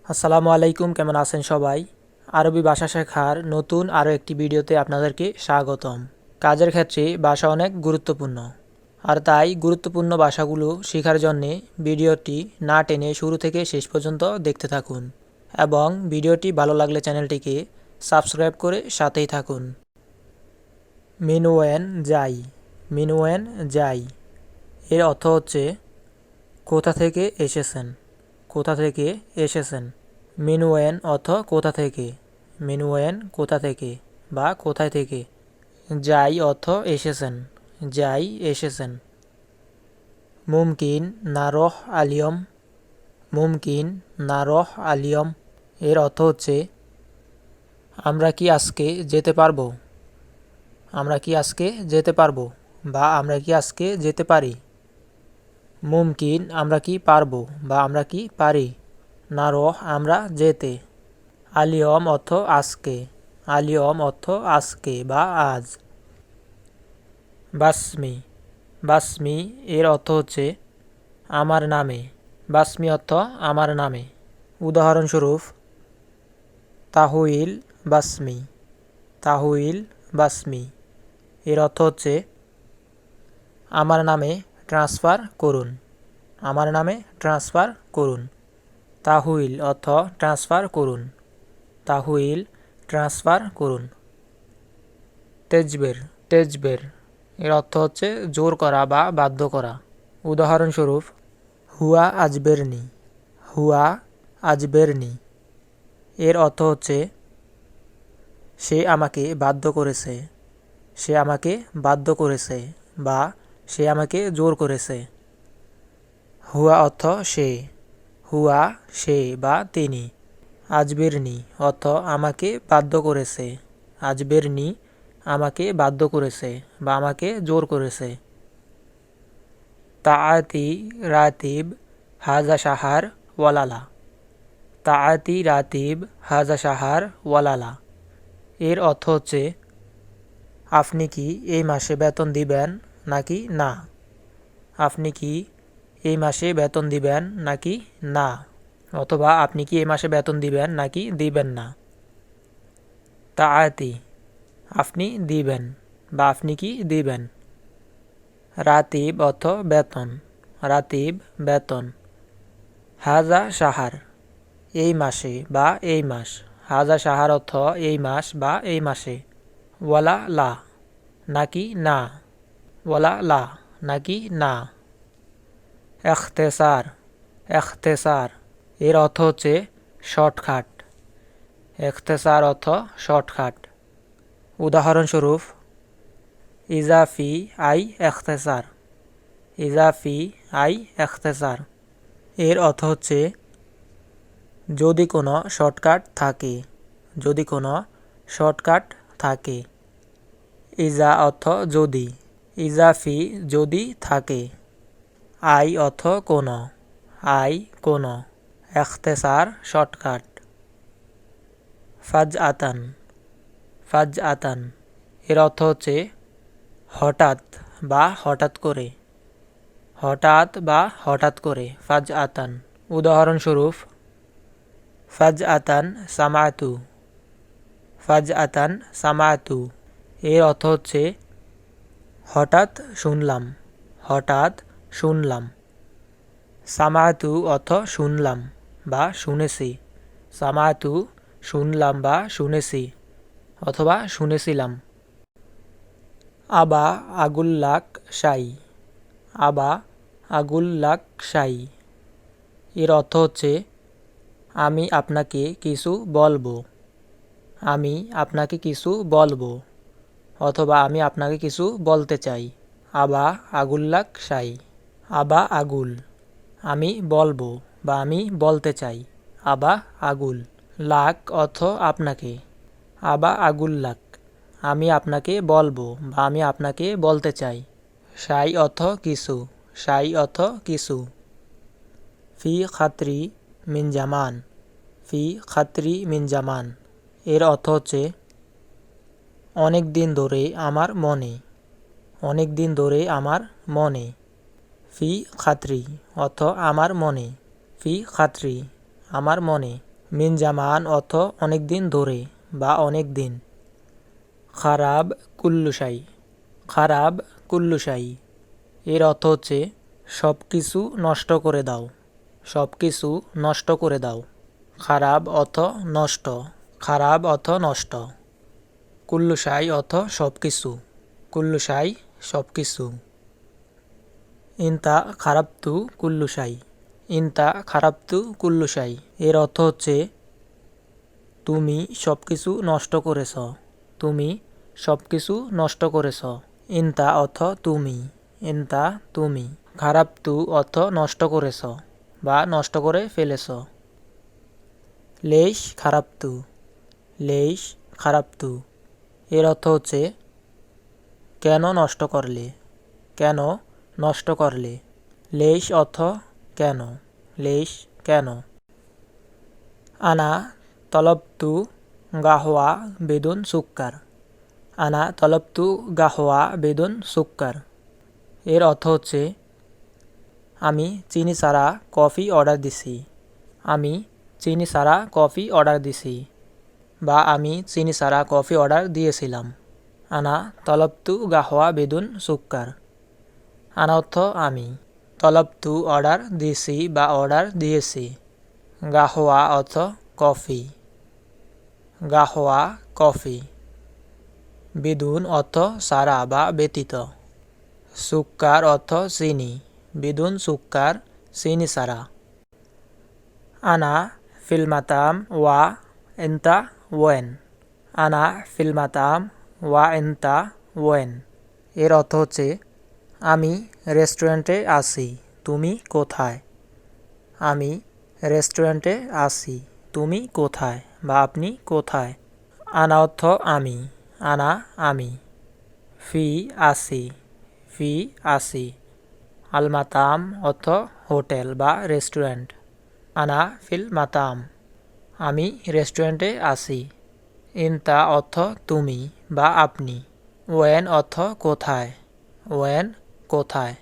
আসসালামু আলাইকুম, কেমন আছেন সবাই? আরবি ভাষা শেখার নতুন আরও একটি ভিডিওতে আপনাদেরকে স্বাগতম। কাজের ক্ষেত্রে ভাষা অনেক গুরুত্বপূর্ণ, আর তাই গুরুত্বপূর্ণ ভাষাগুলো শেখার জন্যে ভিডিওটি না টেনে শুরু থেকে শেষ পর্যন্ত দেখতে থাকুন এবং ভিডিওটি ভালো লাগলে চ্যানেলটিকে সাবস্ক্রাইব করে সাথেই থাকুন। মিনওয়েন যাই, মিনওয়েন যাই এর অর্থ হচ্ছে কোথা থেকে এসেছেন, কোথা থেকে এসেছেন। মিনওয়েন অর্থ কোথা থেকে, মিনওয়েন কোথা থেকে বা কোথায় থেকে। যাই অর্থ এসেছেন, যাই এসেছেন। মুমকিন নারহ আলিয়ম, মুমকিন নারহ আলিয়ম এর অর্থ হচ্ছে আমরা কি আজকে যেতে পারবো, আমরা কি আজকে যেতে পারবো বা আমরা কি আজকে যেতে পারি। মুমকিন আমরা কি পারবো বা আমরা কি পারি, নারহ আমরা যেতে। আলিয়ম অর্থ আজকে, আলিয়ম অর্থ আজকে বা আজ। বাসমি, বাসমি এর অর্থ হচ্ছে আমার নামে, বাসমি অর্থ আমার নামে। উদাহরণস্বরূপ তাহুইল বাসমি, তাহুইল বাসমি এর অর্থ হচ্ছে আমার নামে ট্রান্সফার করুন, আমার নামে ট্রান্সফার করুন। তাহুইল অর্থ ট্রান্সফার করুন, তাহুইল ট্রান্সফার করুন। তেজবের, তেজবের এর অর্থ হচ্ছে জোর করা বা বাধ্য করা। উদাহরণস্বরূপ হুয়া আজবেরনি, হুয়া আজবেরনি এর অর্থ হচ্ছে সে আমাকে বাধ্য করেছে, সে আমাকে বাধ্য করেছে বা সে আমাকে জোর করেছে। হুয়া অর্থ সে, হুয়া সে বা তিনি। আজবেরনি অর্থ আমাকে বাধ্য করেছে, আজবেরনি আমাকে বাধ্য করেছে বা আমাকে জোর করেছে। তাআতি রাতিব হাজা শাহার ওয়ালালা, তাআতি রাতিব হাজা শাহার ওয়ালালা এর অর্থ হচ্ছে আপনি কি এই মাসে বেতন দিবেন নাকি না, আপনি কি এই মাসে বেতন দিবেন নাকি না, অথবা আপনি কি এই মাসে বেতন দিবেন নাকি দিবেন না। তাআতি আপনি দিবেন বা আপনি কি দিবেন। রাতিব অর্থ বেতন, রাতিব বেতন। হাজা শাহার এই মাসে বা এই মাস, হাজা শাহার অর্থ এই মাস বা এই মাসে। ওয়ালা লা নাকি না, ওয়ালা লা নাকি না। এখতেসার, এখতেসার এর অর্থ হচ্ছে শর্টকাট, এখতেসার অর্থ শর্টকাট। উদাহরণস্বরূপ ইজাফি আই এখতেসার, ইজাফি আই এখতেসার এর অর্থ হচ্ছে যদি কোনো শর্টকাট থাকে, যদি কোনো শর্টকাট থাকে। ইজা অর্থ যদি, ইজাফি যদি থাকে। আই অর্থ কোনো, আই কোনো, এখতেসার শর্টকাট। ফাজ আতান, ফাজ আতান এর অর্থ হচ্ছে হঠাৎ বা হঠাৎ করে, হঠাৎ বা হঠাৎ করে। ফাজ আতান উদাহরণস্বরূপ ফাজ আতান সামাতু, ফাজ আতান সামাতু এর অর্থ হচ্ছে হঠাৎ শুনলাম, হঠাৎ শুনলাম। সামাতু অর্থ শুনলাম বা শুনেছি, সামাতু শুনলাম বা শুনেছি অথবা শুনেছিলাম। আবা আগুল্লাক শাই, আবা আগুল্লাক শাই এর অর্থ হচ্ছে আমি আপনাকে কিছু বলবো, আমি আপনাকে কিছু বলবো অথবা আমি আপনাকে কিছু বলতে চাই। আবা আগুল্লাক শাই, আবা আগুল আমি বলবো বা আমি বলতে চাই, আবা আগুল। লাক অর্থ আপনাকে, আবা আগুল্লাক আমি আপনাকে বলবো বা আমি আপনাকে বলতে চাই। শাই অর্থ কিছু, শাই অর্থ কিছু। ফি খাতরি মিন জামান, ফি খাতরি মিন জামান এর অর্থ হচ্ছে অনেক দিন ধরে আমার মনে, অনেক দিন ধরে আমার মনে। ফি খাতরি অর্থ আমার মনে, ফি খাতরি আমার মনে। মিন জামান অর্থ অনেক দিন ধরে বা অনেক দিন। খারাব কুল্লু শাই, খারাব কুল্লু শাই এর অর্থ হচ্ছে সব কিছু নষ্ট করে দাও, সব কিছু নষ্ট করে দাও। খারাব অর্থ নষ্ট, খারাব অর্থ নষ্ট। কুল্লু শাই অর্থ সব কিছু, কুল্লু শাই সব কিছু। ইনতা খারাবতু কুল্লু শাই, ইনতা খারাবতু কুল্লু শাই এর অর্থ হচ্ছে তুমি সব কিছু নষ্ট করেছ, তুমি সব কিছু নষ্ট করেছ। ইনতা অর্থ তুমি, ইনতা তুমি। খারাবতু অর্থ নষ্ট করেছ বা নষ্ট করে ফেলেছ। লেশ খারাবতু, লেশ খারাবতু এর অর্থ হচ্ছে কেন নষ্ট করলে, কেন নষ্ট করলে। লেশ অর্থ কেন, লেশ কেন। আনা তলবতু গাহওয়া বেদুন সুক্কার, আনা তলবতু গাহওয়া বেদুন সুক্কার এর অর্থ হচ্ছে আমি চিনি ছাড়া কফি অর্ডার দিছি, আমি চিনি ছাড়া কফি অর্ডার দিছি বা আমি চিনি ছাড়া কফি অর্ডার দিয়েছিলাম। আনা তলবতু গাহওয়া বেদুন সুক্কার। আনা অর্থ আমি, তলবতু অর্ডার দিয়েছি বা অর্ডার দিয়েছি। গাহওয়া অর্থ কফি, গাহওয়া কফি। বিদুন অর্থ সারা বা ব্যতীত। সুক্কার অর্থ চিনি, বিদুন সুক্কার চিনি সারা। আনা ফিলমাতাম ওয়া এন্তা ওয়েন, আনা ফিলমাতাম ওয়া এন্তা ওয়েন এর অর্থ হচ্ছে আমি রেস্টুরেন্টে আছি, তুমি কোথায়। আমি রেস্টুরেন্টে আছি, তুমি কোথায় বা আপনি কোথায়। আনা অর্থ আমি, আনা আমি। ফি আসি, ফি আসি। আল মাতাম অর্থ হোটেল বা রেস্টুরেন্ট। আনা ফিল মাতাম, আমি রেস্টুরেন্টে আছি। ইনতা অর্থ তুমি বা আপনি। ওয়েন অর্থ কোথায়, ওয়েন কোথায়।